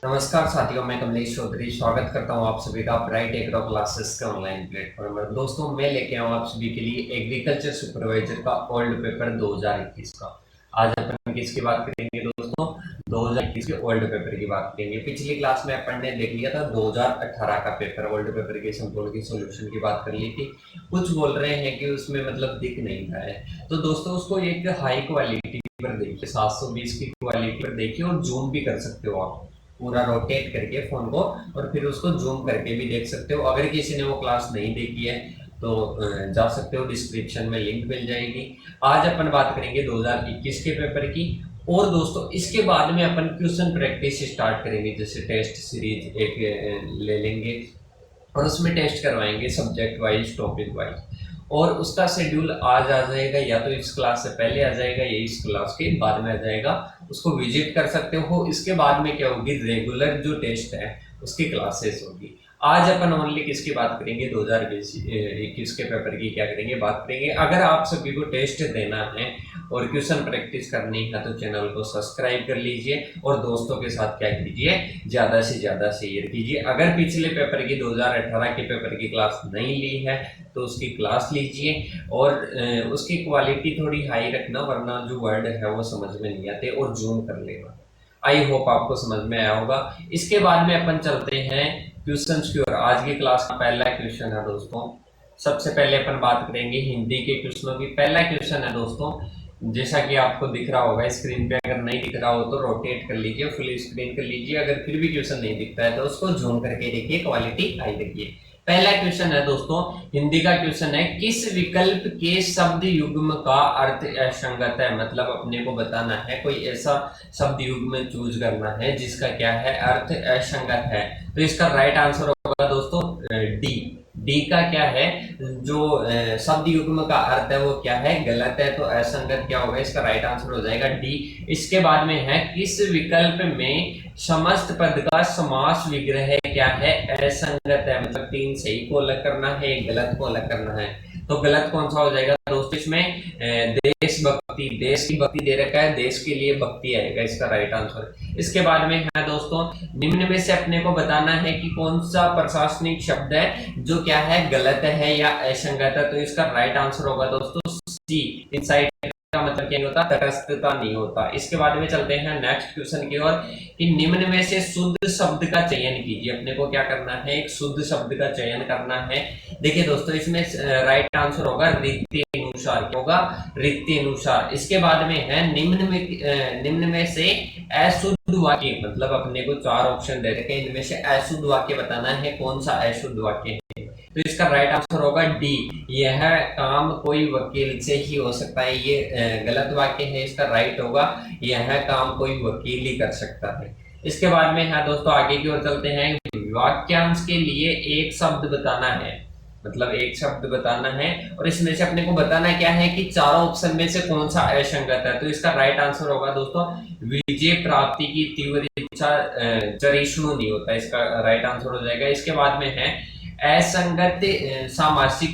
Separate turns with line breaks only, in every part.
नमस्कार साथियों, मैं कमलेश चौधरी स्वागत करता हूं आप सभी का ब्राइट एग्रो क्लासेस के ऑनलाइन प्लेटफॉर्म पर। दोस्तों, मैं लेके आऊं आप सभी के लिए एग्रीकल्चर सुपरवाइजर का ओल्ड पेपर 2021 का। आज अपन किसकी बात करेंगे दोस्तों? 2021 के ओल्ड पेपर की बात करेंगे। पिछली क्लास में अपन ने देख लिया था 2018 का पेपर, ओल्ड पेपर के सिंपल की सोल्यूशन की बात कर ली थी। कुछ बोल रहे हैं कि उसमें मतलब दिख नहीं रहा है, तो दोस्तों उसको एक हाई क्वालिटी पर देखिए, 720 की क्वालिटी पर देखिए और जूम भी कर सकते हो आप पूरा रोटेट करके फोन को, और फिर उसको जूम करके भी देख सकते हो। अगर किसी ने वो क्लास नहीं देखी है तो जा सकते हो, डिस्क्रिप्शन में लिंक मिल जाएगी। आज अपन बात करेंगे 2021 के पेपर की। और दोस्तों इसके बाद में अपन क्वेश्चन प्रैक्टिस स्टार्ट करेंगे, जैसे टेस्ट सीरीज एक ले लेंगे और उसमें टेस्ट करवाएंगे सब्जेक्ट वाइज, टॉपिक वाइज। और उसका शेड्यूल आज आ जाएगा, या तो इस क्लास से पहले आ जाएगा या इस क्लास के बाद में आ जाएगा। उसको विजिट कर सकते हो। इसके बाद में क्या होगी, रेगुलर जो टेस्ट है उसकी क्लासेस होगी। आज अपन ओनली किसकी बात करेंगे, 2021 के पेपर की क्या करेंगे, बात करेंगे। अगर आप सभी को टेस्ट देना है और क्वेश्चन प्रैक्टिस करनी है तो चैनल को सब्सक्राइब कर लीजिए और दोस्तों के साथ क्या कीजिए, ज़्यादा से ज़्यादा शेयर कीजिए। अगर पिछले पेपर की 2018 के पेपर की क्लास नहीं ली है तो उसकी क्लास लीजिए और उसकी क्वालिटी थोड़ी हाई रखना, वरना जो वर्ड है वो समझ में नहीं आते, और जूम कर लेना। आई होप आपको समझ में आया होगा। इसके बाद में अपन चलते हैं क्वेश्चन की ओर। आज की क्लास का पहला क्वेश्चन है दोस्तों, सबसे पहले अपन बात करेंगे हिंदी के क्वेश्चनों की। पहला क्वेश्चन है दोस्तों, जैसा कि आपको दिख रहा होगा स्क्रीन पे, अगर नहीं दिख रहा हो तो रोटेट कर लीजिए, फुल स्क्रीन कर लीजिए। अगर फिर भी क्वेश्चन नहीं दिखता है तो उसको जूम करके देखिए, क्वालिटी हाई रखिए। पहला क्वेश्चन है दोस्तों, हिंदी का क्वेश्चन है, किस विकल्प के शब्द युग्म का अर्थ असंगत है। मतलब अपने को बताना है, कोई ऐसा शब्द युग्म चूज करना है जिसका क्या है, अर्थ असंगत है। तो इसका राइट आंसर होगा दोस्तों डी। डी का क्या है, जो शब्द युग्म का अर्थ है वो क्या है, गलत है। तो असंगत क्या होगा, इसका राइट आंसर हो जाएगा डी। इसके बाद में है, किस विकल्प में समस्त पद का समास विग्रह क्या है, असंगत है। मतलब तीन सही को अलग करना है, एक गलत को अलग करना है। तो गलत कौन सा हो जाएगा दोस्तों, इसमें देश भक्ति, देश की भक्ति दे रखा है, देश के लिए भक्ति आएगा इसका राइट आंसर। इसके बाद में है दोस्तों, निम्न में से अपने को बताना है कि कौन सा प्रशासनिक शब्द है जो क्या है, गलत है या असंगत है। तो इसका राइट आंसर होगा दोस्तों सी, इनसाइड का मतलब क्या नहीं होता, तटस्थता नहीं होता। इसके बाद में चलते हैं नेक्स्ट क्वेश्चन की ओर, कि निम्न में से शुद्ध शब्द का चयन कीजिए। अपने को क्या करना है, एक शुद्ध शब्द का चयन करना है। देखिए दोस्तों, इसमें राइट आंसर होगा रीति अनुसार, क्या होगा, रीति अनुसार। इसके बाद में है, निम्न में से अशुद्ध वाक्य, मतलब अपने को चार ऑप्शन दे रखे हैं, इनमें से अशुद्ध वाक्य बताना है, कौन सा अशुद्ध वाक्य है। तो इसका राइट आंसर होगा डी, यह काम कोई वकील से ही हो सकता है। ये गलत वाक्य है, इसका राइट होगा यह काम कोई वकील ही कर सकता है। इसके बाद में है दोस्तों, आगे की ओर चलते हैं। वाक्यांश के लिए एक शब्द बताना है, मतलब एक शब्द बताना है, और इसमें से अपने को बताना क्या है कि चारों ऑप्शन में से कौन सा असंगत है। तो इसका राइट आंसर होगा दोस्तों, विजय प्राप्ति की तीव्र इच्छा चरिष्णु नहीं होता, इसका राइट आंसर हो जाएगा। इसके बाद में है, असंगत सामासिक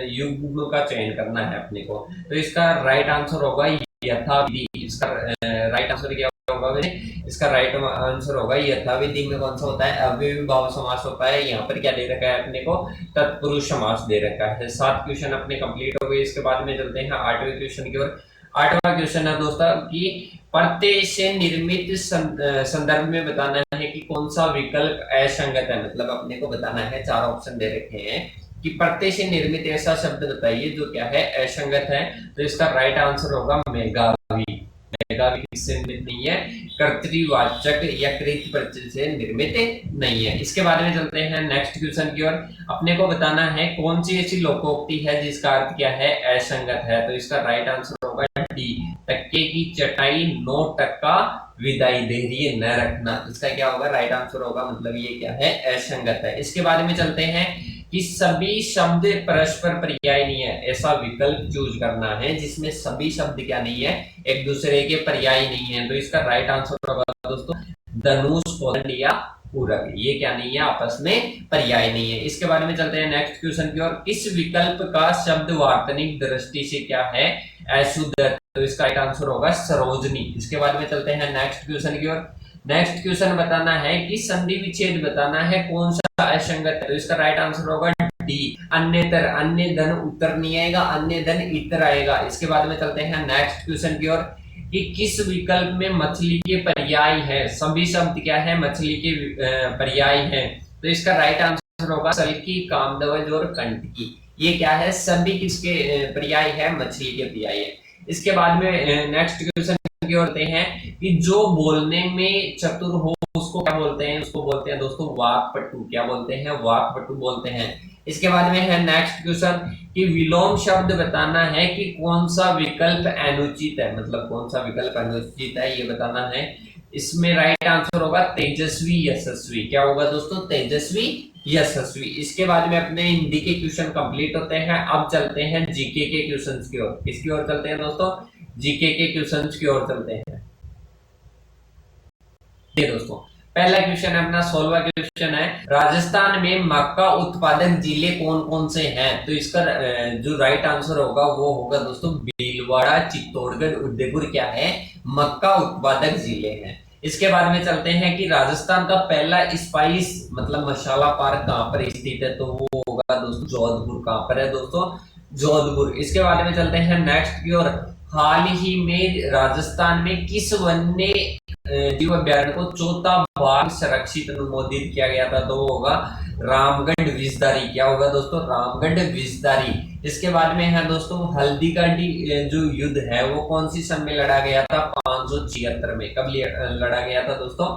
युग्म का चयन करना है अपने को। तो इसका राइट आंसर होगा यथाविधि। इसका राइट आंसर क्या होगा, इसका राइट आंसर होगा यथाविधि में कौन सा होता है, अव्ययी भाव समास होता है। यहाँ पर क्या दे रखा है अपने को, तत्पुरुष समास दे रखा है। 7 क्वेश्चन अपने कंप्लीट हो गए। इसके बाद में चलते हैं 8वें क्वेश्चन की ओर। 8वां क्वेश्चन है दोस्तों कि प्रत्यय से निर्मित संदर्भ में बताना है कि कौन सा विकल्प असंगत है। मतलब अपने को बताना है, चार ऑप्शन दे रखे हैं कि प्रत्यय से निर्मित ऐसा शब्द बताइए जो क्या है, असंगत है। तो इसका राइट आंसर होगा मेघावी। मेघावी किससे निर्मित नहीं है, कर्तृवाचक या कृत प्रत्यय से निर्मित नहीं है। इसके बारे में चलते हैं नेक्स्ट क्वेश्चन की ओर। अपने को बताना है कौन सी ऐसी लोकोक्ति है जिसका अर्थ क्या है, असंगत है। तो इसका राइट आंसर होगा डी, टक्के की चटाई 9 टक्का विदाई देरी न रखना। इसका क्या होगा, राइट आंसर होगा, मतलब ये क्या है, असंगत है। इसके बारे में चलते हैं कि सभी शब्द परस्पर पर्याय नहीं है, ऐसा विकल्प चूज करना है जिसमें सभी शब्द क्या नहीं है, एक दूसरे के पर्याय नहीं है। तो इसका राइट आंसर होगा दोस्तों धनुष, कोदंड या पूरक, ये क्या नहीं है, आपस में पर्याय नहीं है। इसके बारे में चलते हैं नेक्स्ट क्वेश्चन की ओर। किस विकल्प का शब्द वार्तनिक दृष्टि से क्या है, अशुद्ध। तो इसका राइट आंसर होगा सरोजनी। इसके बाद में चलते हैं नेक्स्ट क्वेश्चन की ओर। नेक्स्ट क्वेश्चन बताना है कि संधि विच्छेद बताना है कौन सा असंगत है, तो इसका राइट आंसर होगा डी अन्यतर। अन्य धन उत्तर नहीं आएगा, अन्य धन इतर आएगा। इसके बाद में चलते हैं नेक्स्ट क्वेश्चन की ओर कि किस विकल्प में मछली के पर्याय है। सभी शब्द क्या है, मछली के पर्याय है, तो इसका राइट आंसर होगा सल्की, कामध्वज और कंटकी। ये क्या है, सभी किसके पर्याय है, मछली के पर्याय है। इसके बाद में नेक्स्ट क्वेश्चन की ओर आते हैं कि जो बोलने में चतुर हो उसको क्या बोलते हैं, उसको बोलते हैं दोस्तों वाक्पटु। क्या बोलते हैं, वाक्पटु बोलते हैं। इसके बाद में है नेक्स्ट क्वेश्चन कि विलोम शब्द बताना है कि कौन सा विकल्प अनुचित है, मतलब कौन सा विकल्प अनुचित है ये बताना है। इसमें राइट आंसर होगा तेजस्वी यशस्वी। क्या होगा दोस्तों, तेजस्वी यशस्वी। इसके बाद में अपने हिंदी के क्वेश्चन कंप्लीट होते हैं। अब चलते हैं जीके के क्वेश्चंस की ओर। किसकी ओर चलते हैं दोस्तों, जीके के क्वेश्चंस की ओर चलते हैं। ये दोस्तों पहला क्वेश्चन है अपना 16वां क्वेश्चन है, राजस्थान में मक्का उत्पादक जिले कौन कौन से हैं, तो इसका जो राइट आंसर होगा वो होगा दोस्तों भीलवाड़ा, चित्तौड़गढ़, उदयपुर क्या है, मक्का उत्पादक जिले हैं। इसके बाद में चलते हैं कि राजस्थान का पहला स्पाइस मतलब मसाला पार्क कहां पर स्थित है, तो वो होगा दोस्तों जोधपुर। कहां पर है दोस्तों, जोधपुर। इसके बाद में चलते हैं नेक्स्ट की ओर, हाल ही में राजस्थान में किस वन्य जीव अभ्यारण्य को चौथा बाघ संरक्षित अनुमोदित किया गया था, तो वो होगा रामगढ़ विषधारी। क्या होगा दोस्तों, रामगढ़ विषधारी। इसके बाद में है दोस्तों हल्दी का जो युद्ध है वो कौन सी सन में लड़ा गया था, 576 में। कब लड़ा गया था दोस्तों,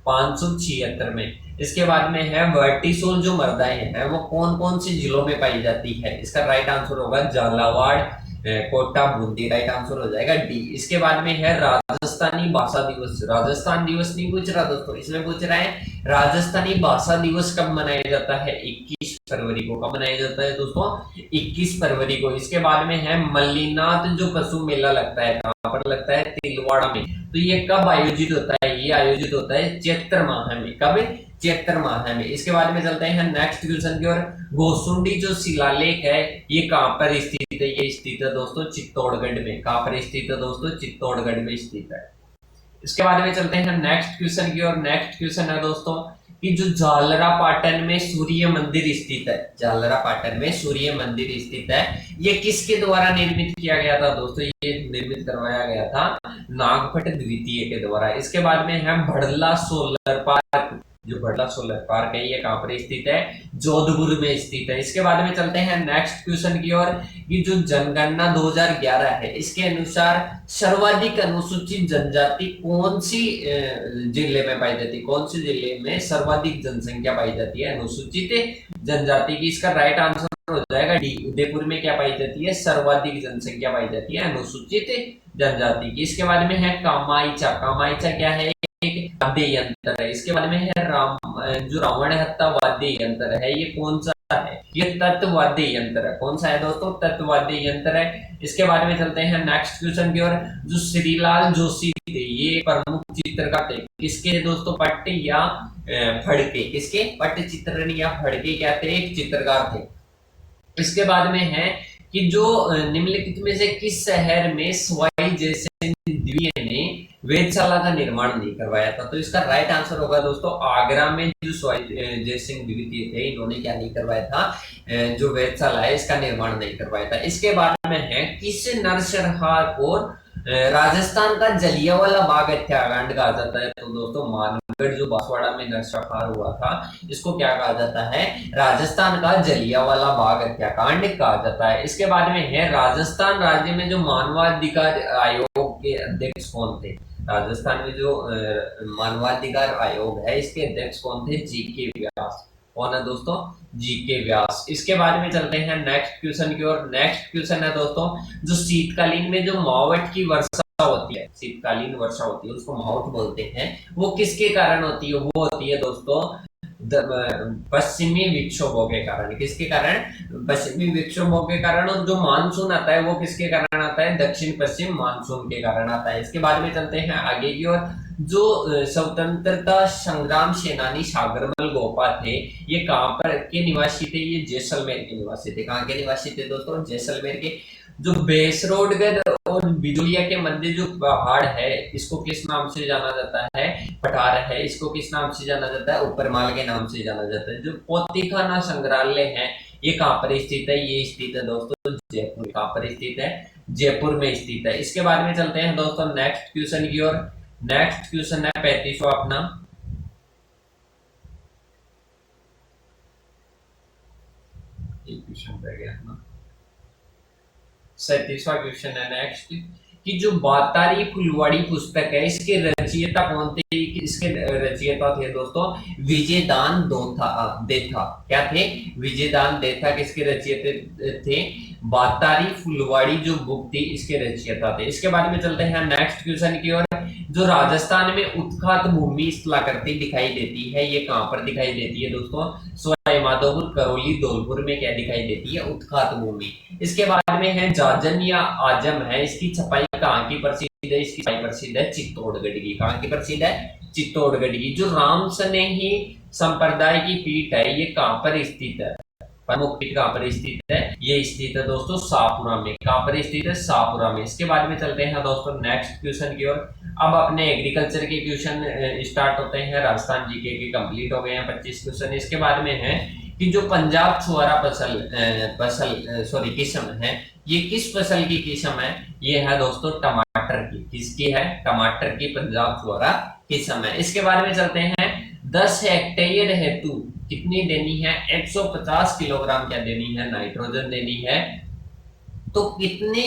576 में। इसके बाद में है वर्टिसोल जो मृदाएं हैं वो कौन कौन से जिलों में पाई जाती है, इसका राइट आंसर होगा झालावाड़, कोटा, बूंदी। राइट आंसर हो जाएगा डी। इसके बाद में है राजस्थानी भाषा दिवस। राजस्थान दिवस नहीं पूछ रहा दोस्तों, इसमें पूछ रहा है राजस्थानी भाषा दिवस कब मनाया जाता है, 21 फरवरी को। कब मनाया जाता है दोस्तों, 21 फरवरी को। इसके बाद में है मल्लीनाथ जो पशु मेला लगता है, कहां पर लगता है, तिलवाड़ा में। तो ये कब आयोजित होता है, ये आयोजित होता है चैत्र माह में। कब, चैत्र माह में। इसके बाद में चलते हैं नेक्स्ट क्वेश्चन की ओर, गोसुंडी जो शिलालेख है ये कहां पर स्थित है, ये स्थित है दोस्तों चित्तौड़गढ़ में। कहां पर स्थित है दोस्तों, चित्तौड़गढ़ में स्थित है। इसके बाद में चलते हैं नेक्स्ट क्वेश्चन की ओर। नेक्स्ट क्वेश्चन है दोस्तों कि जो झालरा पाटन में सूर्य मंदिर स्थित है, झालरा पाटन में सूर्य मंदिर स्थित है, ये किसके द्वारा निर्मित किया गया था दोस्तों, ये निर्मित करवाया गया था नागभट्ट द्वितीय के द्वारा। इसके बाद में है भड़ला सोलर पार्क। जो भड़ला सोलर पार्क है ये कहां पर स्थित है, जोधपुर में स्थित है। इसके बाद में चलते हैं नेक्स्ट क्वेश्चन की ओर कि जो जनगणना 2011 है इसके अनुसार सर्वाधिक अनुसूचित जनजाति कौन सी जिले में पाई जाती है, कौन सी जिले में सर्वाधिक जनसंख्या पाई जाती है अनुसूचित जनजाति की, इसका राइट आंसर हो जाएगा डी। उदयपुर में क्या पाई जाती है, सर्वाधिक जनसंख्या पाई जाती है अनुसूचित जनजाति की। इसके बाद में है कामायचा। कामायचा क्या है, एक वाद्य यंत्र है। इसके बाद में है जो रावण हत्ता वाद्य यंत्र है ये कौन सा है, ये तत्वाद्य यंत्र है। कौन सा है दोस्तों, तत्वाद्य यंत्र है। इसके बाद में चलते हैं नेक्स्ट क्वेश्चन की ओर, जो श्रीलाल जोशी थे ये प्रमुख चित्रकार थे, किसके दोस्तों, पट्ट या फड़के, किसके, पट्ट चित्रण या फड़के क्या थे, एक चित्रकार थे। इसके बाद में है कि जो निम्नलिखित में से किस शहर में सवाई जयसिंह द्वितीय ने वेधशाला का निर्माण नहीं करवाया था, तो इसका राइट आंसर होगा दोस्तों आगरा में जो सवाई जयसिंह द्वितीय थे इन्होंने क्या नहीं करवाया था, जो वेधशाला है इसका निर्माण नहीं करवाया था। इसके बाद में है किस नरसंहार को राजस्थान का जलियांवाला बाग हत्याकांड कहा जाता है, तो दोस्तों मानगढ़ जो बांसवाड़ा में नरसंहार हुआ था इसको क्या कहा जाता है, राजस्थान का जलियांवाला बाग हत्याकांड कहा जाता है। इसके बाद में है राजस्थान राज्य में जो मानवाधिकार आयोग के अध्यक्ष कौन थे, राजस्थान में जो मानवाधिकार आयोग है इसके अध्यक्ष कौन थे, जीके व्यास। कौन है दोस्तों, जीके व्यास। इसके बाद में चलते हैं नेक्स्ट क्वेश्चन की ओर। नेक्स्ट क्वेश्चन है दोस्तों जो शीतकालीन में जो मावठ की वर्षा होती है, शीतकालीन वर्षा होती है उसको मावठ बोलते हैं, वो किसके कारण होती है, वो होती है दोस्तों पश्चिमी विक्षोभों के कारण। किसके कारण, पश्चिमी विक्षोभों के कारण। और जो मानसून आता है वो किसके कारण आता है, दक्षिण पश्चिम मानसून के कारण आता है। इसके बाद में चलते हैं आगे की ओर, जो स्वतंत्रता संग्राम सेनानी सागरमल गोपा थे ये कहां पर के निवासी थे, ये जैसलमेर के निवासी थे। कहां के निवासी थे दोस्तों, जैसलमेर के। जो बेसरोडगढ़ और बिजोलिया के मध्य जो पहाड़ है इसको किस नाम से जाना जाता है? पठार है। इसको किस नाम से जाना जाता है? ऊपरमाल के नाम से जाना जाता है। जो पोतीखाना संग्रहालय है ये कहाँ पर स्थित है? ये स्थित है दोस्तों जयपुर। कहाँ पर स्थित है? जयपुर में स्थित है। इसके बाद में चलते हैं दोस्तों नेक्स्ट क्वेश्चन की ओर। नेक्स्ट क्वेश्चन है 35वां अपना। एक क्वेश्चन रह गया ना, 37वां क्वेश्चन है नेक्स्ट कि जो बातारी फुलवाड़ी पुस्तक है इसके रचयिता कौन थे? इसके रचयिता थे दोस्तों विजयदान दोथा देथा। क्या थे? विजयदान देथा किसके रचयिता थे? बातारी फुलवाड़ी जो बुक थी इसके रचयिता थे। इसके बाद में चलते हैं नेक्स्ट क्वेश्चन की ओर। जो राजस्थान में उत्खात भूमि स्थलाकृति दिखाई देती है ये कहां पर दिखाई देती है दोस्तों? सवाई माधोपुर, करौली, धौलपुर में क्या दिखाई देती है? उत्खात भूमि। इसके बाद में है जाजन या आजम है, इसकी छपाई कहाँ की प्रसिद्ध है? इसकी छपाई प्रसिद्ध है चित्तौड़गढ़ की। कहाँ की प्रसिद्ध है? चित्तौड़गढ़ की। जो राम स्नेही संप्रदाय की पीठ है ये कहाँ पर स्थित है? प्रमुख पीठ कहाँ पर स्थित है? ये स्थित है दोस्तों शाहपुरा में। कहाँ पर स्थित है? शाहपुरा में। इसके बाद में चलते हैं दोस्तों नेक्स्ट क्वेश्चन की ओर। अब अपने एग्रीकल्चर के क्वेश्चन स्टार्ट होते हैं। राजस्थान जीके के कंप्लीट हो गए हैं 25 क्वेश्चन। इसके बाद में है कि जो पंजाब छुआरा किस्म है ये किस फसल की किस्म है? ये है दोस्तों टमाटर की। किसकी है? टमाटर की पंजाब छुआरा किस्म है। इसके बारे में चलते हैं 10 हेक्टेयर हेतु कितनी देनी है? 150 किलोग्राम क्या देनी है? नाइट्रोजन देनी है। तो कितने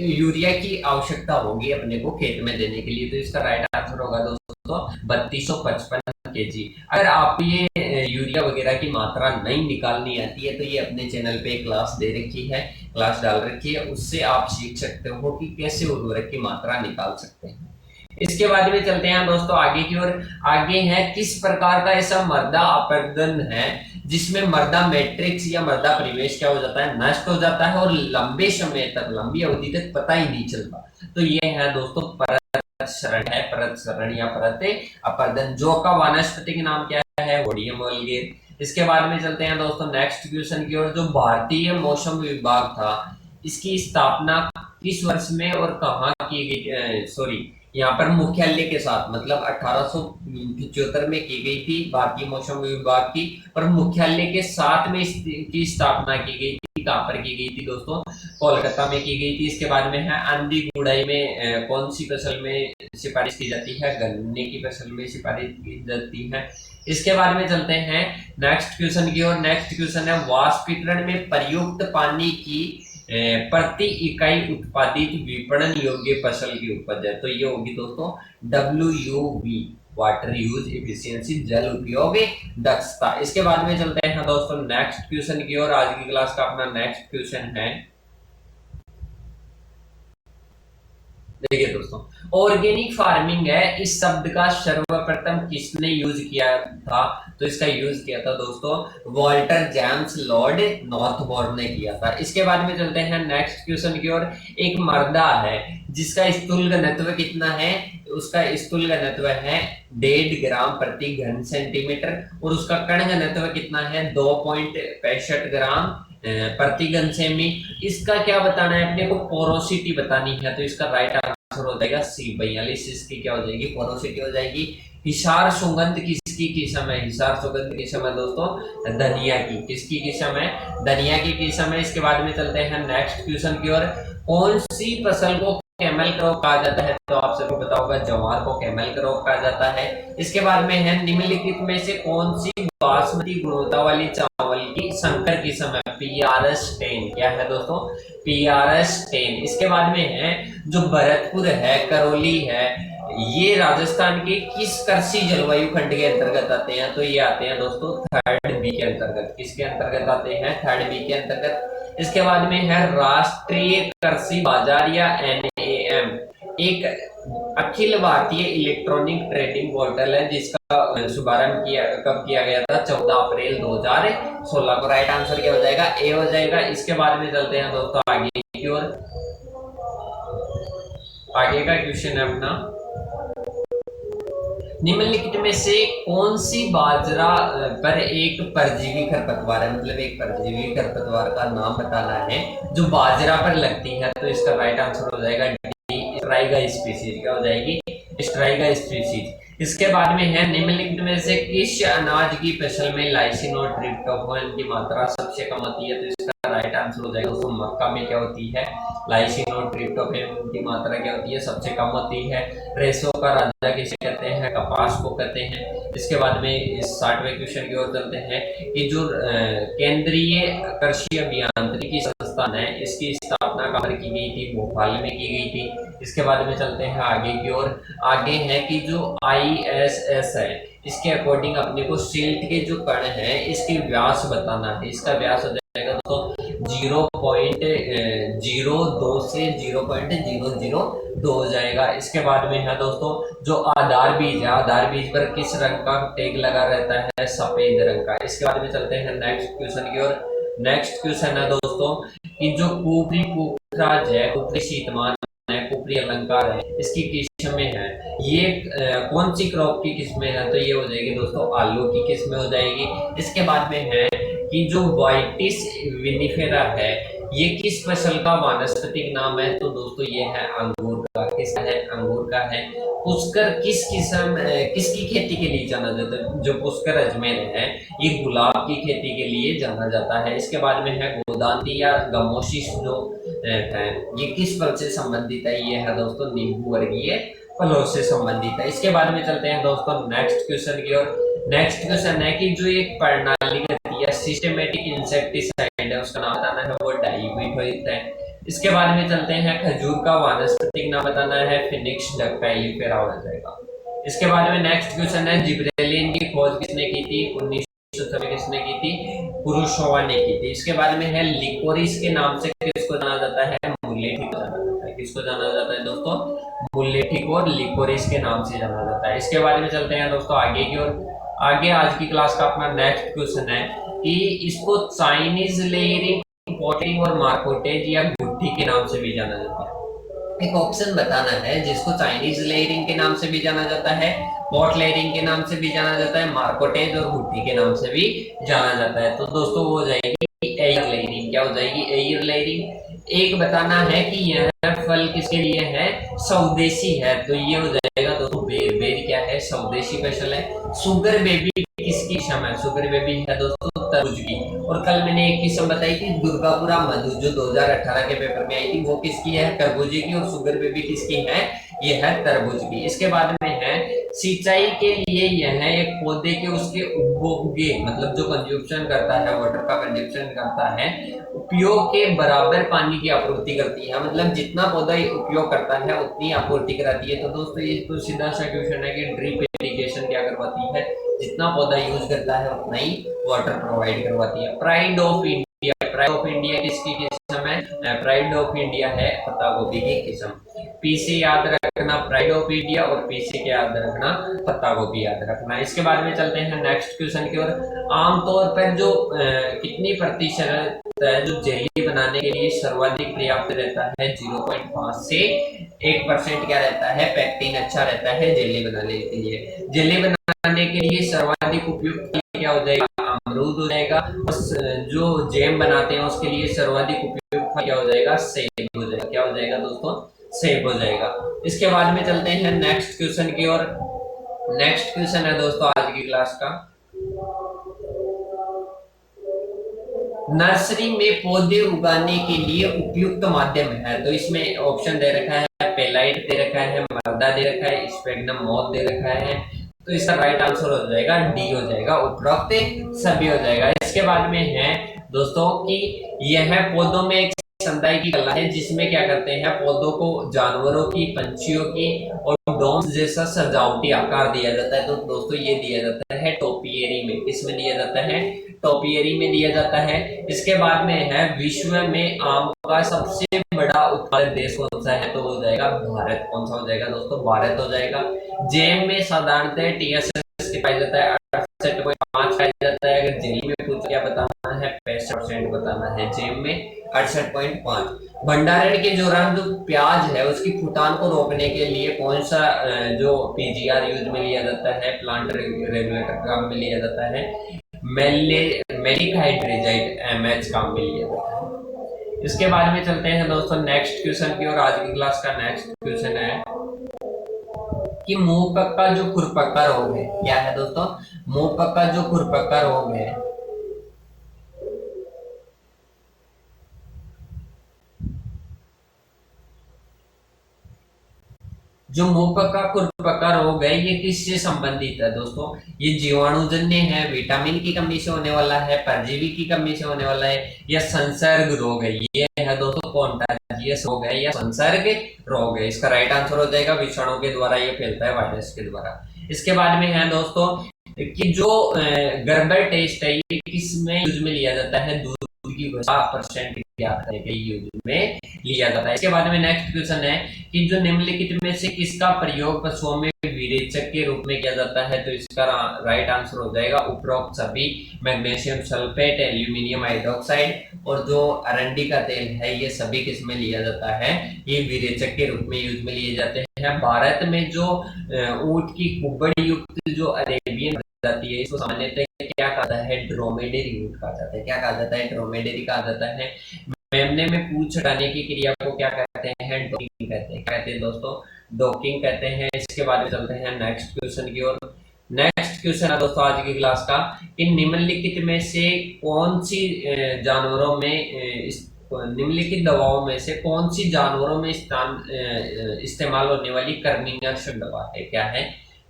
यूरिया की आवश्यकता होगी अपने को खेत में देने के लिए? तो इसका राइट आंसर होगा दोस्तों 3255 केजी। अगर आप ये यूरिया वगैरह की मात्रा नहीं निकालनी आती है तो ये अपने चैनल पे क्लास दे रखी है, क्लास डाल रखी है, उससे आप सीख सकते हो कि कैसे उर्वरक की मात्रा निकाल सकते हैं। इसके बाद में चलते हैं दोस्तों आगे की ओर। आगे है किस प्रकार का ऐसा मृदा अपरदन है जिसमें मृदा मैट्रिक्स या मृदा परिवेश क्या हो जाता है? नष्ट हो जाता है और लंबे समय तक, लंबी अवधि तक पता ही नहीं चलता। तो ये है दोस्तों परत शरण है, परत शरण या परत अपरदन। जो का वानस्पतिक नाम क्या है? ओडियम वल्गेर। इसके बाद में चलते हैं दोस्तों नेक्स्ट क्वेश्चन की ओर। जो भारतीय मौसम विभाग था इसकी स्थापना किस वर्ष में और कहाँ की गई? यहाँ पर मुख्यालय के साथ मतलब 1875 में की गई थी भारतीय मौसम विभाग की, पर मुख्यालय के साथ में इसकी स्थापना की गई थी। कहाँ पर की गई थी दोस्तों? कोलकाता में की गई थी। इसके बाद में है आंधी गुड़ाई में कौन सी फसल में सिफारिश की जाती है? गन्ने की फसल में सिफारिश की जाती है। इसके बाद में चलते हैं नेक्स्ट क्वेश्चन की ओर। नेक्स्ट क्वेश्चन है वाष्पीकरण में प्रयुक्त पानी की प्रति इकाई उत्पादित विपणन योग्य फसल की उपज है। तो ये होगी दोस्तों WUV, वाटर यूज एफिशिएंसी, जल उपयोग दक्षता। इसके बाद में चलते हैं दोस्तों नेक्स्ट क्वेश्चन की ओर। आज की क्लास का अपना नेक्स्ट क्वेश्चन है, देखिए दोस्तों ऑर्गेनिक फार्मिंग है, इस शब्द का सर्वप्रथम किसने यूज किया था? तो इसका यूज किया था दोस्तों वॉल्टर जेम्स लॉर्ड नॉर्थबोर्न ने किया था। इसके बाद में चलते हैं नेक्स्ट क्वेश्चन की ओर। एक मर्दा है जिसका स्थूल घनत्व कितना है? उसका स्थूल घनत्व है 1.5 ग्राम प्रति घन सेंटीमीटर और उसका कण घनत्व कितना है? 2.65 ग्राम प्रति घन सेमी। इसका क्या बताना है अपने को? पोरोसिटी बतानी है। तो इसका राइट आंसर हो जाएगा C42। इसकी क्या हो जाएगी? पोरोसिटी हो जाएगी। हिसार सुगंध किसकी किस्म है? हिसार सुगंध किस्म है दोस्तों धनिया की। किसकी किस्म है? धनिया की किस्म है। इसके बाद में चलते हैं नेक्स्ट क्वेश्चन की ओर। कौन सी फसल को कैमल क्रॉप कहा जाता है? तो आप सबको पता होगा जवार को कैमल क्रॉप कहा जाता है। इसके बाद में है निम्नलिखित में से कौन सी बासमती गुणवत्ता वाली चावल की संकर किस्म है? PRS 10। क्या है दोस्तों? PRS 10। इसके बाद में है जो भरतपुर है, करौली है, ये राजस्थान के किस कृषि जलवायु खंड के अंतर्गत आते हैं? तो ये आते हैं दोस्तों 3rd B के अंतर्गत। किसके अंतर्गत आते हैं? 3rd B के अंतर्गत। इसके बाद में है राष्ट्रीय कृषि बाजार या NAM, एक Akhil Bharatiya electronic trading portal है जिसका शुभारंभ कब किया गया था? 14 अप्रैल 2016 को। राइट आंसर क्या हो जाएगा? A हो जाएगा। इसके बाद में चलते हैं दोस्तों आगे की ओर। आगे का क्वेश्चन है अपना निम्नलिखित में से कौन सी बाजरा पर एक परजीवी खरपतवार है, मतलब एक परजीवी खरपतवार का नाम बताना है जो बाजरा पर लगती है। तो इसका राइट आंसर हो जाएगा डी, स्ट्राइगा स्पीसीज। क्या हो जाएगी? Striga species. इसके बाद में है निम्नलिखित में से किस अनाज की फसल में लाइसिन और ट्रिप्टोफैन की मात्रा सबसे कम होती है। तो इसका राइट आंसर हो जाएगा दोस्तों मक्का में क्या होती है, लाइसिन और ट्रिप्टोफैन की मात्रा क्या होती है, सबसे कम होती है। रेशों का राजा किसे कहते हैं, कपास को कहते हैं। इसके बाद में इस 60वें क्वेश्चन की ओर चलते हैं कि जो केंद्रीय कृषि अभियांत्रिकी संस्थान है इसकी स्थापना कहाँ पर की गई थी, भोपाल में की गई थी। इसके बाद में चलते हैं आगे की ओर। आगे है कि जो ISS है इसके अकॉर्डिंग अपने को सिल्ट के जो कण है इसके व्यास बताना है। इसका व्यास हो जाएगा दोस्तों 0.02 से 0.002 हो जाएगा। इसके बाद में है दोस्तों जो आधार बीज है, आधार बीज पर किस रंग का टैग लगा रहता है, सफेद रंग का। इसके बाद में चलते हैं नेक्स्ट क्वेश्चन की ओर। नेक्स्ट क्वेश्चन है दोस्तों कि जो कुफरी पुखराज है, कुफरी शीतमान है, कुफरी अलंकार है, इसकी किस्में है, ये कौन सी क्रॉप की किस्में है। तो ये हो जाएगी दोस्तों आलू की किस्में हो जाएगी। इसके बाद में है कि जो वाइटिस विनिफेरा है ये किस फसल का वानस्पतिक नाम है। तो दोस्तों ये है अंगूर का। किसका है? अंगूर का है। पुष्कर किस किस्म किसकी खेती के लिए जाना जाता है। जो पुष्कर अजमेर है ये गुलाब की खेती के लिए जाना जाता है। इसके बाद में है गोदांती या गमोशिस जो है ये किस फल से संबंधित है। ये है दोस्तों नींबू वर्गीय फलों से संबंधित है। इसके बाद में चलते हैं दोस्तों नेक्स्ट क्वेश्चन की ओर। नेक्स्ट क्वेश्चन है कि जो एक प्रणालीगत या सिस्टमेटिक इंसेक्टिसाइड है उसका नाम बताना है, वो डाइमिथोइट है। इसके बाद में चलते हैं खजूर का वानस्पतिक नाम बताना है, फिनिक्स डक्टाइलिफेरा हो जाएगा। इसके बाद में नेक्स्ट क्वेश्चन है जिब्रेलिन की खोज किसने की थी, 1906 किसने की थी, कुरुशोवा ने की थी। इसके बाद में है लिकोरिस के नाम से किसको जाना जाता है, मुलेठी को जाना जाता है। किसको जाना जाता है दोस्तों, मुलेठी को लिकोरिस के नाम से जाना जाता है। इसके बाद में चलते हैं दोस्तों आगे की ओर। आगे आज की क्लास का अपना नेक्स्ट क्वेश्चन है कि इसको चाइनीज लेयरिंग, पॉटिंग और मार्कोटेज या गुट्ठी के नाम से भी जाना जाता है। एक ऑप्शन बताना है जिसको चाइनीज लेयरिंग के नाम से भी जाना जाता है, पॉट लेयरिंग के नाम से भी जाना जाता है, मार्कोटेज और गुट्ठी के नाम से भी जाना जाता है। तो दोस्तों वो हो जाएगी एयर लेयरिंग। क्या हो जाएगी? Air layering. एक बताना है कि यह फल किसके लिए है, स्वदेशी है। तो ये हो जाएगा दोस्तों बेर। बेर क्या है? स्वदेशी फसल है। शुगर बेबी किसकी किस्म है? शुगर बेबी है दोस्तों तरबूज की। और कल मैंने एक किस्म बताई थी दुर्गापुरा मधु जो 2018 के पेपर में आई थी, वो किसकी है? तरबूजी की। और शुगर बेबी किसकी है? ये है तरबूज की। इसके बाद में है सिंचाई के लिए यह एक पौधे के उसके उपभोग्य मतलब जो कंजप्शन करता है, वाटर का कंजप्शन करता है, उपयोग के बराबर पानी की आपूर्ति करती है। मतलब जितना पौधा उपयोग करता है उतनी आपूर्ति कराती है। तो दोस्तों ये तो सीधा सा क्वेश्चन है कि ड्रिप इरिगेशन क्या करवाती है, जितना पौधा यूज करता है उतना ही वाटर प्रोवाइड करवाती है। Pride of India, pride of India किसकी किस्म है? प्राइड ऑफ इंडिया है पत्ता गोभी की किस्म। पी से याद रखना प्राइड ऑफ इंडिया और पी से क्या याद रखना, पत्ता गोभी याद रखना। इसके बाद में चलते हैं नेक्स्ट क्वेश्चन की ओर। आमतौर पर जो कितनी प्रतिशत है जो जेली बनाने के लिए सर्वाधिक पर्याप्त रहता है, 0.5 से 1% क्या रहता है, पेक्टिन अच्छा रहता है जेली बनाने के लिए। जेली बनाने के लिए सर्वाधिक उपयुक्त क्या हो जाएगा? अमरूद हो जाएगा। जो जैम बनाते हैं उसके लिए सर्वाधिक उपयुक्त क्या हो जाएगा? सेब हो जाएगा। क्या हो जाएगा दोस्तों? सेब हो जाएगा। इसके बाद में चलते हैं नेक्स्ट क्वेश्चन की ओर। नेक्स्ट क्वेश्चन है दोस्तों आज की क्लास का, नर्सरी में पौधे उगाने के लिए उपयुक्त माध्यम है। तो इसमें ऑप्शन दे रखा है, पेलाइट दे रखा है, मर्दा दे रखा है, स्पेगनम मोथ दे रखा है। तो इसका राइट आंसर हो जाएगा डी हो जाएगा, उपरोक्त सभी हो जाएगा। इसके बाद में है दोस्तों कि यह पौधों में एक संदाई की कला है जिसमें क्या करते हैं, पौधों को जानवरों की, पंछियों की और डोम्स जैसा सजावटी आकार दिया जाता है। तो दोस्तों ये दिया जाता है टोपियरी में। किसमें दिया जाता है? टोपियरी में दिया जाता है। इसके बाद में है विश्व में आम का सबसे बड़ा उत्पादक देश कौन सा है? तो हो जाएगा भारत। कौन सा हो जाएगा दोस्तों? भारत हो जाएगा। जैम में साधारणतः TSS पाया जाता है 68.5 कहा जाता है। अगर जेल में पूछ क्या बताना है, 65% बताना है, जेब में 68.5। भंडारण के दौरान जो प्याज है उसकी फुटान को रोकने के लिए कौन सा जो पीजीआर यूज में लिया जाता है, प्लांट रेगुलेटर काम में लिया जाता है, मैलिक हाइड्रेजाइड एमएच काम में लिया जाता है। इसके बाद में चलते हैं दोस्तों नेक्स्ट क्वेश्चन की और आज की क्लास का नेक्स्ट क्वेश्चन है कि मुंह पक्का जो खुरपक्का रोग है, क्या है दोस्तों, मुंह पक्का जो खुरपक्का रोग है, जो मुंह पक्का खुरपक्का रोग है ये किससे संबंधित है दोस्तों, ये जीवाणुजन्य है, विटामिन की कमी से होने वाला है, परजीवी की कमी से होने वाला है, या संसर्ग रोग है, ये है दोस्तों कॉन्टाजियस रोग है या संसर्ग रोग है। इसका राइट आंसर हो जाएगा विषाणु के द्वारा ये फैलता है, वायरस के द्वारा। इसके बाद में है दोस्तों कि जो गर्बर टेस्ट है ये किसमें यूज में लिया जाता है, दूध की परसेंट ज्ञात करने के यूज में लिया जाता है। इसके बाद में नेक्स्ट क्वेश्चन है कि जो निम्नलिखित में से किसका प्रयोग पशुओं में विरेचक के रूप में किया जाता है, तो इसका राइट आंसर हो जाएगा उपरोक्त सभी, मैग्नीशियम सल्फेट, एल्यूमिनियम हाइड्रोक्साइड और जो अरंडी का तेल है ये सभी किस में लिया जाता है, ये विरेचक के रूप में यूज में लिए जाते हैं। भारत में जो ऊंट की कुबड़ी युक्त जो अरेबियन जाती है इसको सामान्यतः क्या कहा जाता है, ड्रोमेडेरी ऊंट कहा जाता है। क्या कहा जाता है, ड्रोमेडेरी कहा जाता है। मेमने में पूंछ हटाने की क्रिया को क्या कहते हैं, डॉकिंग कहते हैं। कहते हैं दोस्तों, डॉकिंग कहते हैं। इसके बाद में चलते हैं नेक्स्ट क्वेश्चन की ओर। नेक्स्ट क्वेश्चन है दोस्तों आज की क्लास का कि निम्नलिखित में से कौन सी जानवरों में निम्नलिखित दवाओं में से कौन सी जानवरों में इस्तेमाल होने वाली कृमिनाशक दवा है, क्या है,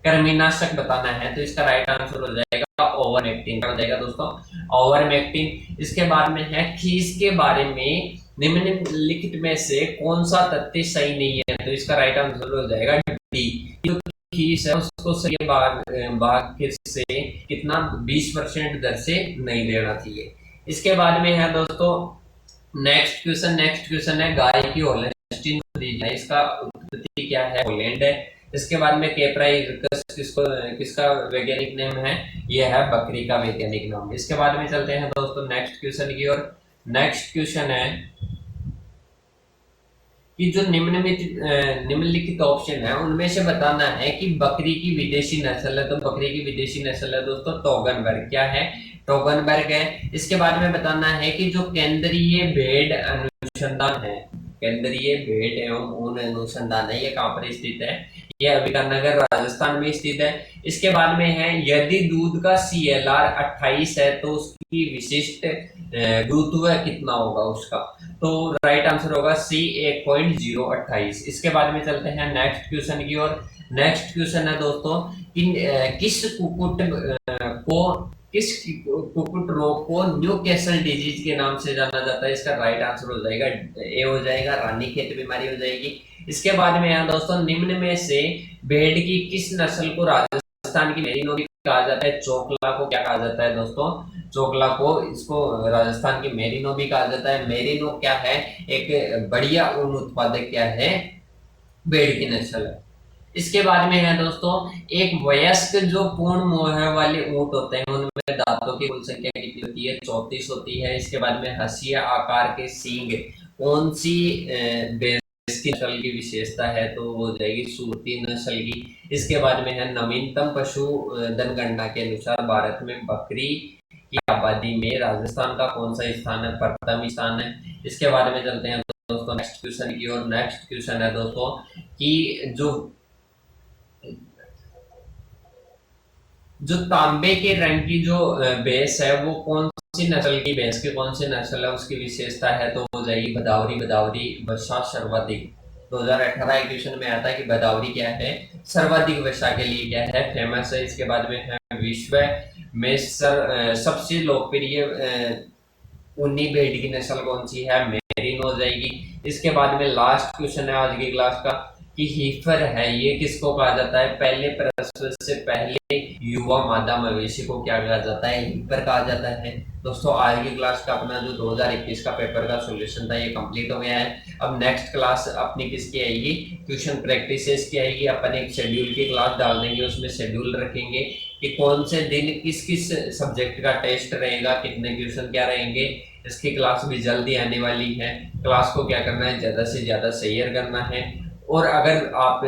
कृमिनाशक बताना है। तो इसका राइट आंसर हो जाएगा ओवरमेक्टिन हो जाएगा दोस्तों, ओवरमेक्टिन। इसके बाद में है खीस के बारे में निम्नलिखित में से कौन सा तथ्य सही नहीं है, तो इसका राइट आंसर हो जाएगा डी। जो खीस है उसको सही भाग से कितना 20% दर से नहीं देना चाहिए। इसके बाद में है दोस्तों नेक्स्ट क्वेश्चन है गाय की होल्स्टीन फ्रीजियन है, इसका उत्पत्ति क्या है, हॉलैंड है। इसके बाद में कैप्राइकस किसका वैज्ञानिक नाम है, यह है बकरी का वैज्ञानिक नाम। इसके बाद में चलते हैं दोस्तों नेक्स्ट क्वेश्चन की ओर। नेक्स्ट क्वेश्चन है कि जो निम्नलिखित ऑप्शन है उनमें से बताना है कि बकरी की विदेशी नस्ल है, तो बकरी की विदेशी नस्ल है दोस्तों टोगनबर्ग, क्या है, टोगनबर्ग है। इसके बाद में बताना है कि जो केंद्रीय भेड़ अनुसंधान है, केंद्रीय भेड़ एवं ऊन अनुसंधान है, ये कहाँ पर स्थित है, ये बीकानेर राजस्थान में स्थित है। इसके बाद में है यदि दूध का CLR 28 है तो उसकी विशिष्ट गुरुत्व कितना होगा उसका, तो राइट आंसर होगा C 1.028। इसके बाद में चलते हैं नेक्स्ट क्वेश्चन की ओर। नेक्स्ट क्वेश्चन है दोस्तों कि किस कुकुट रोग को न्यूकैसल डिजीज के नाम से जाना जाता है, इसका राइट आंसर हो जाएगा ए हो जाएगा, रानीखेत बीमारी हो जाएगी। इसके बाद में है दोस्तों निम्न में से भेड़ की किस नस्ल को राजस्थान की मेरिनो भी कहा जाता है, चोकला को क्या कहा जाता है दोस्तों, चोकला को इसको राजस्थान की मेरिनो भी कहा जाता है। मेरिनो क्या है, एक बढ़िया ऊन उत्पादक क्या है, भेड़ की नस्ल है। इसके बाद में है दोस्तों एक वयस्क जो पूर्ण मोह वाले ऊंट होते हैं उनमें दांतों की कुल संख्या कितनी होती है, 34 होती है। इसके बाद में हंसिया आकार के सींग कौन सी की नस्ल की विशेषता है, तो वो हो जाएगी सूरती नस्ल की। इसके बाद में है नवीनतम पशु जनगणना के अनुसार भारत में बकरी की आबादी में राजस्थान का कौन सा स्थान है, प्रथम स्थान है। इसके बाद में चलते हैं दोस्तों नेक्स्ट क्वेश्चन की ओर। नेक्स्ट क्वेश्चन है दोस्तों कि जो तांबे के रंग की जो भैंस है वो कौन सी नस्ल की भैंस की कौन सी नस्ल है, उसकी विशेषता है तो हो जाएगी भदावरी वसा सर्वाधिक। 2018 एडिशन में आता है कि भदावरी क्या है, सर्वाधिक वसा के लिए क्या है, फेमस है। इसके बाद में है विश्व में सबसे लोकप्रिय ऊनी भेड़ की नस्ल कौन सी है, मेरिनो हो जाएगी। इसके बाद में लास्ट क्वेश्चन है आज की क्लास का कि हीफर है ये किसको कहा जाता है, पहले प्रसव से पहले युवा मादा मवेशी को क्या कहा जाता है, हीफर कहा जाता है। दोस्तों आज की क्लास का अपना जो 2021 का पेपर का सॉल्यूशन था ये कंप्लीट हो गया है। अब नेक्स्ट क्लास अपनी किसकी आएगी, क्वेश्चन प्रैक्टिसेस की आएगी। अपन एक शेड्यूल की क्लास डाल देंगे, उसमें शेड्यूल रखेंगे कि कौन से दिन किस किस सब्जेक्ट का टेस्ट रहेगा, कितने क्वेश्चन क्या रहेंगे। इसकी क्लास भी जल्दी आने वाली है। क्लास को क्या करना है, ज़्यादा से ज़्यादा शेयर करना है। और अगर आप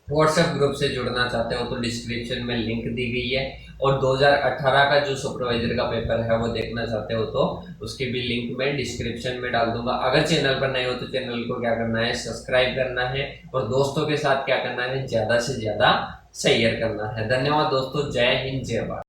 व्हाट्सएप ग्रुप से जुड़ना चाहते हो तो डिस्क्रिप्शन में लिंक दी गई है। और 2018 का जो सुपरवाइजर का पेपर है वो देखना चाहते हो तो उसकी भी लिंक मैं डिस्क्रिप्शन में डाल दूंगा। अगर चैनल पर नए हो तो चैनल को क्या करना है, सब्सक्राइब करना है और दोस्तों के साथ क्या करना है, ज़्यादा से ज़्यादा शेयर करना है। धन्यवाद दोस्तों, जय हिंद जय भारत।